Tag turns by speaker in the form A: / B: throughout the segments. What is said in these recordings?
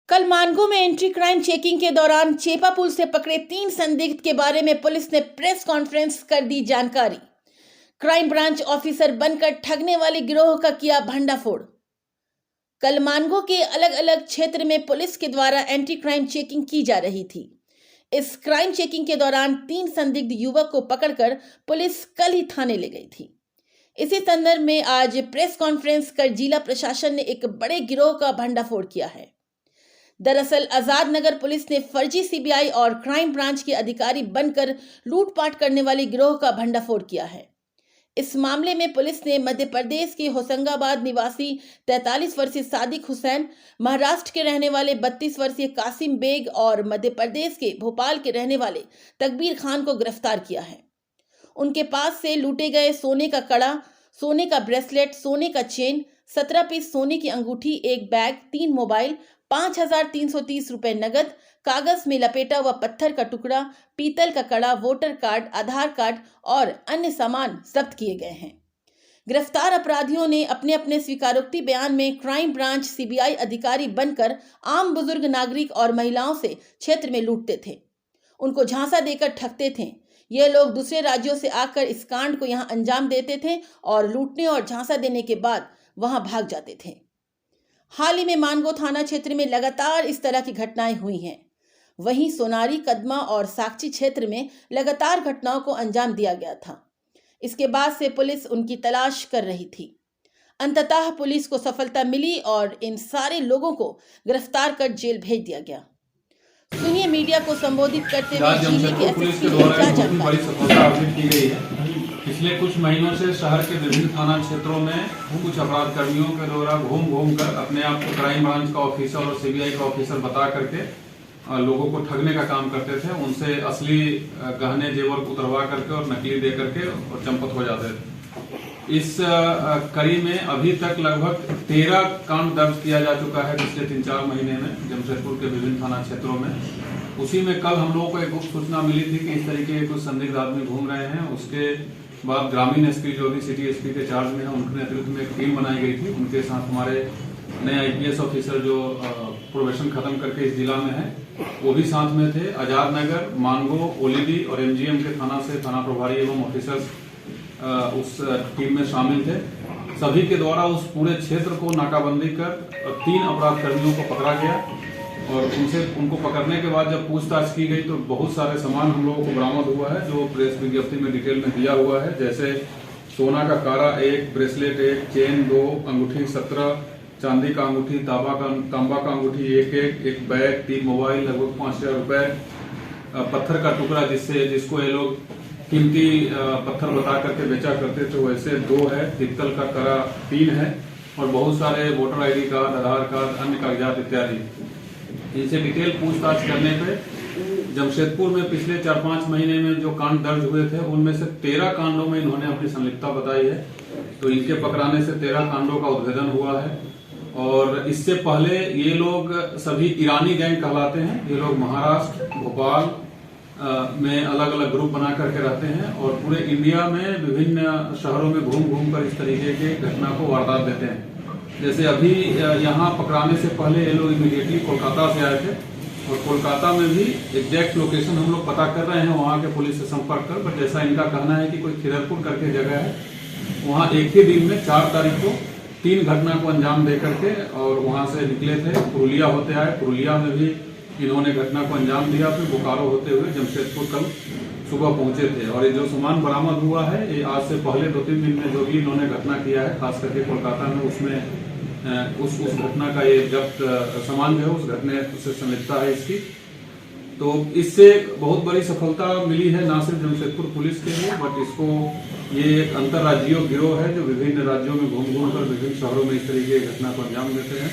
A: कल मानगो में anti crime checking के दौरान चेपा पुल से पकड़े 3 संदिग्ध के बारे में पुलिस ने प्रेस कॉन्फ्रेंस कर दी जानकारी। क्राइम ब्रांच ऑफिसर बनकर ठगने वाले गिरोह का किया भंडाफोड़। कल मानगो के अलग अलग क्षेत्र में पुलिस के द्वारा एंटी क्राइम चेकिंग की जा रही थी। इस क्राइम चेकिंग के दौरान 3 संदिग्ध युवक को पकड़कर पुलिस कल ही थाने ले गई थी। इसी संदर्भ में आज प्रेस कॉन्फ्रेंस कर जिला प्रशासन ने एक बड़े गिरोह का भंडाफोड़ किया है। दरअसल आजाद नगर पुलिस ने फर्जी सीबीआई और क्राइम ब्रांच के अधिकारी बनकर लूटपाट करने वाले गिरोह का भंडाफोड़ किया है। इस मामले में पुलिस ने मध्य प्रदेश के होशंगाबाद निवासी 43 वर्षीय सादिक हुसैन, महाराष्ट्र के रहने वाले 32 वर्षीय कासिम बेग और मध्य प्रदेश के भोपाल के रहने वाले तकबीर खान को गिरफ्तार किया है। उनके पास से लूटे गए सोने का कड़ा, सोने का ब्रेसलेट, सोने का चेन, 17 पीस सोने की अंगूठी, एक बैग, 3 मोबाइल, 5,330 रुपए नगद, कागज में लपेटा हुआ पत्थर का टुकड़ा, पीतल का कड़ा, वोटर कार्ड, आधार कार्ड और अन्य सामान जब्त किए गए हैं। गिरफ्तार अपराधियों ने अपने अपने स्वीकारोक्ति बयान में क्राइम ब्रांच सीबीआई अधिकारी बनकर आम बुजुर्ग नागरिक और महिलाओं से क्षेत्र में लूटते थे, उनको झांसा देकर ठगते थे। ये लोग दूसरे राज्यों से आकर इस कांड को यहां अंजाम देते थे और लूटने और झांसा देने के बाद वहां भाग जाते थे। हाल ही में मानगो थाना क्षेत्र में लगातार इस तरह की घटनाएं हुई हैं। वहीं सोनारी, कदमा और साकची क्षेत्र में लगातार घटनाओं को अंजाम दिया गया था। इसके बाद से पुलिस उनकी तलाश कर रही थी। अंततः पुलिस को सफलता मिली और इन सारे लोगों को गिरफ्तार कर जेल भेज दिया गया। सुनिए मीडिया को संबोधित करते हुए जिले के एसएसपी ने क्या जानकारी।
B: पिछले कुछ महीनों से शहर के विभिन्न थाना क्षेत्रों में कुछ अपराध कर्मियों के द्वारा घूम कर अपने आप को क्राइम ब्रांच का ऑफिसर और सीबीआई का ऑफिसर बता करके लोगों को ठगने का काम करते थे। उनसे असली गहने जेवर उतरवा करके और नकली दे करके और चंपत हो जाते थे। इस कड़ी में अभी तक लगभग 13 कांड दर्ज किया जा चुका है पिछले 3-4 महीने में जमशेदपुर के विभिन्न थाना क्षेत्रों में। उसी में कल हम लोगों को एक गुप्त सूचना मिली थी कि इस तरीके के कुछ संदिग्ध आदमी घूम रहे हैं। उसके बाद ग्रामीण एसपी जो भी सिटी एसपी के चार्ज में है, उनके नेतृत्व में एक टीम बनाई गई थी। उनके साथ हमारे नए आईपीएस ऑफिसर जो प्रोबेशन खत्म करके इस जिला में है, वो भी साथ में थे। आजाद नगर, मानगो, ओलीडी और एमजीएम के थाना से थाना प्रभारी एवं ऑफिसर्स उस टीम में शामिल थे। सभी के द्वारा उस पूरे क्षेत्र को नाकाबंदी कर 3 अपराध कर्मियों को पकड़ा गया और उनको पकड़ने के बाद जब पूछताछ की गई तो बहुत सारे सामान हम लोगों को बरामद हुआ है जो प्रेस विज्ञप्ति में डिटेल में दिया हुआ है। जैसे सोना का कारा 1, ब्रेसलेट 1, चेन 2, अंगूठी 17, चांदी का अंगूठी, तांबा का अंगूठी 1, एक बैग, 3 मोबाइल, लगभग 5,000 रुपए, पत्थर का टुकड़ा जिसको ये लोग कीमती पत्थर बता करके बेचा करते थे, वैसे 2 है, पीतल का कड़ा 3 है और बहुत सारे वोटर आईडी कार्ड, आधार कार्ड, अन्य कागजात इत्यादि। इनसे डिटेल पूछताछ करने पे जमशेदपुर में पिछले 4-5 महीने में जो कांड दर्ज हुए थे उनमें से 13 कांडों में इन्होंने अपनी संलिप्तता बताई है। तो इनके पकड़ाने से 13 कांडों का उद्भेदन हुआ है। और इससे पहले ये लोग सभी ईरानी गैंग कहलाते हैं। ये लोग महाराष्ट्र, भोपाल में अलग अलग ग्रुप बना करके रहते हैं और पूरे इंडिया में विभिन्न शहरों में घूम कर इस तरीके के घटना को वारदात देते हैं। जैसे अभी यहाँ पकड़ाने से पहले ये लोग इमीडिएटली कोलकाता से आए थे और कोलकाता में भी एग्जैक्ट लोकेशन हम लोग पता कर रहे हैं वहाँ के पुलिस से संपर्क कर। बट जैसा इनका कहना है कि कोई खिदरपुर करके जगह है, वहाँ एक ही दिन में 4 तारीख को 3 घटना को अंजाम दे करके और वहाँ से निकले थे। पुरुलिया होते आए, पुरुलिया में भी इन्होंने घटना को अंजाम दिया। फिर बोकारो होते हुए जमशेदपुर कल सुबह पहुंचे थे। और ये जो सामान बरामद हुआ है ये आज से पहले 2-3 दिन में जो भी इन्होंने घटना किया है, खास करके कोलकाता में, उसमें उस घटना का ये जब्त सामान जो है उस घटना से संलिप्तता है इसकी। तो इससे बहुत बड़ी सफलता मिली है न सिर्फ जमशेदपुर पुलिस के लिए, बट इसको ये एक अंतर्राज्यीय गिरोह है जो विभिन्न राज्यों में घूम कर विभिन्न शहरों में इस तरीके की घटना को अंजाम देते हैं।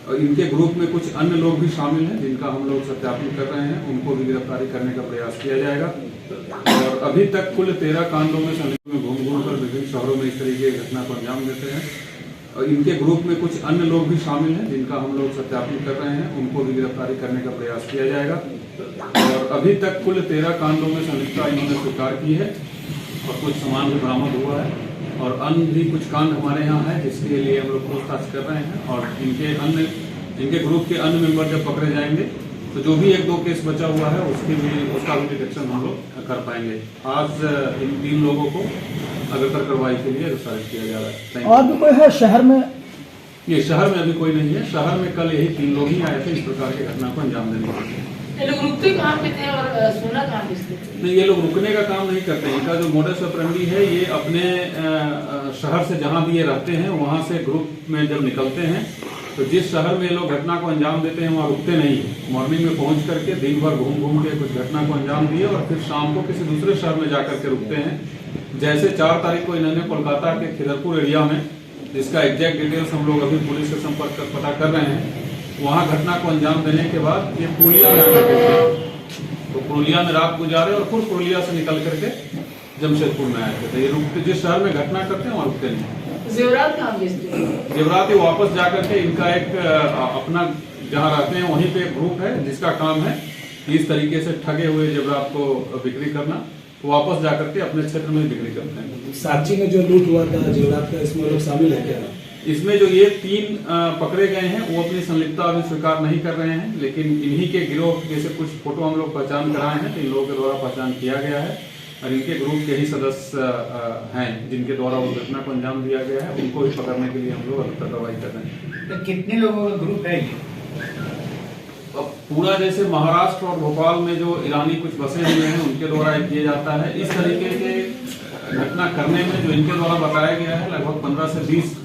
B: और इनके ग्रुप में कुछ अन्य लोग भी शामिल हैं जिनका हम लोग सत्यापन कर रहे हैं। उनको भी गिरफ्तारी करने का प्रयास किया जाएगा। और अभी तक कुल 13 कांडों में घूम कर विभिन्न शहरों में इस तरीके की घटना को अंजाम देते हैं। और इनके ग्रुप में कुछ अन्य लोग भी शामिल हैं जिनका हम लोग सत्यापन कर रहे हैं। उनको भी गिरफ्तारी करने का प्रयास किया जाएगा। और अभी तक कुल 13 कांडों में संलिप्तता इन्होंने स्वीकार की है और कुछ सामान भी बरामद हुआ है। और अन्य भी कुछ कांड हमारे यहाँ है जिसके लिए हम लोग पूछताछ कर रहे हैं। और इनके अन्य इनके ग्रुप के अन्य मेंबर जब पकड़े जाएंगे तो जो भी 1-2 केस बचा हुआ है उसका भी डिटेक्शन हम लोग कर पाएंगे। आज इन 3 लोगों को अग्रतर कार्रवाई के लिए रिसार्च किया जा रहा है।
C: और भी कोई है शहर में?
B: ये शहर में अभी कोई नहीं है। शहर में कल यही 3 लोग ही आए थे इस प्रकार की घटना को अंजाम देने के लिए।
D: ये लोग रुकते कहाँ पे थे और सोना कहाँ पे थे?
B: नहीं, ये लोग रुकने का काम नहीं करते। इनका जो मोडस ऑपरेंडी है, ये अपने शहर से जहां भी ये रहते हैं वहां से ग्रुप में जब निकलते हैं तो जिस शहर में ये लोग घटना को अंजाम देते हैं वहाँ रुकते नहीं है। मॉर्निंग में पहुंच करके दिन भर घूम के कुछ घटना को अंजाम दिए और फिर शाम को किसी दूसरे शहर में जाकर के रुकते हैं। जैसे 4 तारीख को इन्होंने कोलकाता के खिदरपुर एरिया में, जिसका एग्जैक्ट डिटेल्स हम लोग अभी पुलिस से संपर्क कर पता कर रहे हैं, वहाँ घटना को अंजाम देने के बाद ये पुरुलिया में आकर के थे। तो पुरुलिया में रात गुजारे और फिर पुरुलिया से निकल करके जमशेदपुर में आए थे। ये रुकते, जिस शहर में घटना करते हैं वहाँ रुकते नहीं।
D: जेवरात कहाँ बेचते हैं?
B: जेवरात ये वापस जाकर के इनका एक अपना जहाँ रहते हैं वहीं पे एक ग्रुप है जिसका काम है इस तरीके से ठगे हुए जेवरात को बिक्री करना, तो वापस जाकर के अपने क्षेत्र में बिक्री करते हैं।
E: सांची में जो लूट हुआ था जेवरात का, इसमें लोग शामिल है क्या?
B: इसमें जो ये 3 पकड़े गए हैं वो अपनी संलिप्तता अभी स्वीकार नहीं कर रहे हैं, लेकिन इन्हीं के गिरोह जैसे कुछ फोटो हम लोग पहचान कराए हैं तो इन लोगों के द्वारा पहचान किया गया है और इनके ग्रुप के ही सदस्य हैं जिनके द्वारा उस घटना को अंजाम दिया गया है, उनको भी पकड़ने के लिए हम लोग अभी कार्रवाई कर रहे हैं।
F: तो कितने लोगों का ग्रुप है ये?
B: अब पूरा जैसे महाराष्ट्र और भोपाल में जो ईरानी कुछ बसे हुए हैं उनके द्वारा ये किया जाता है। इस तरीके के घटना करने में जो इनके द्वारा बताया गया है लगभग 15 से 20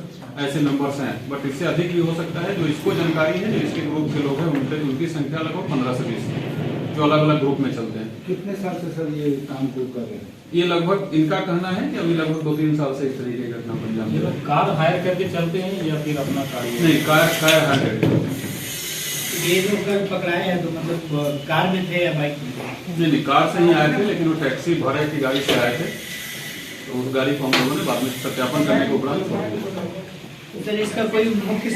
B: ऐसे नंबर्स हैं, बट इससे अधिक भी हो सकता है। जो इसको जानकारी है, जो इसके ग्रुप के लोग हैं उनकी संख्या लगभग 15 से 20 जो अलग अलग ग्रुप में चलते हैं।
E: कितने साल से सर ये काम को कर रहे हैं?
B: ये लगभग इनका कहना है कि अभी लगभग 2-3 साल से इस तरीके की घटना को अंजाम दे रहे हैं।
F: कार हायर करके चलते हैं या फिर अपना कार?
B: नहीं, कार हायर करके चलते हैं।
F: ये लोग कल पकड़ाए हैं तो मतलब कार में थे या बाइक में थे?
B: नहीं, कार से ही आए थे, लेकिन वो टैक्सी भाड़े की गाड़ी से आए थे, तो उस गाड़ी को हम लोगों ने बाद में सत्यापन करने के उपरांत छोड़ दिया।
F: सर इसका कोई मुख्य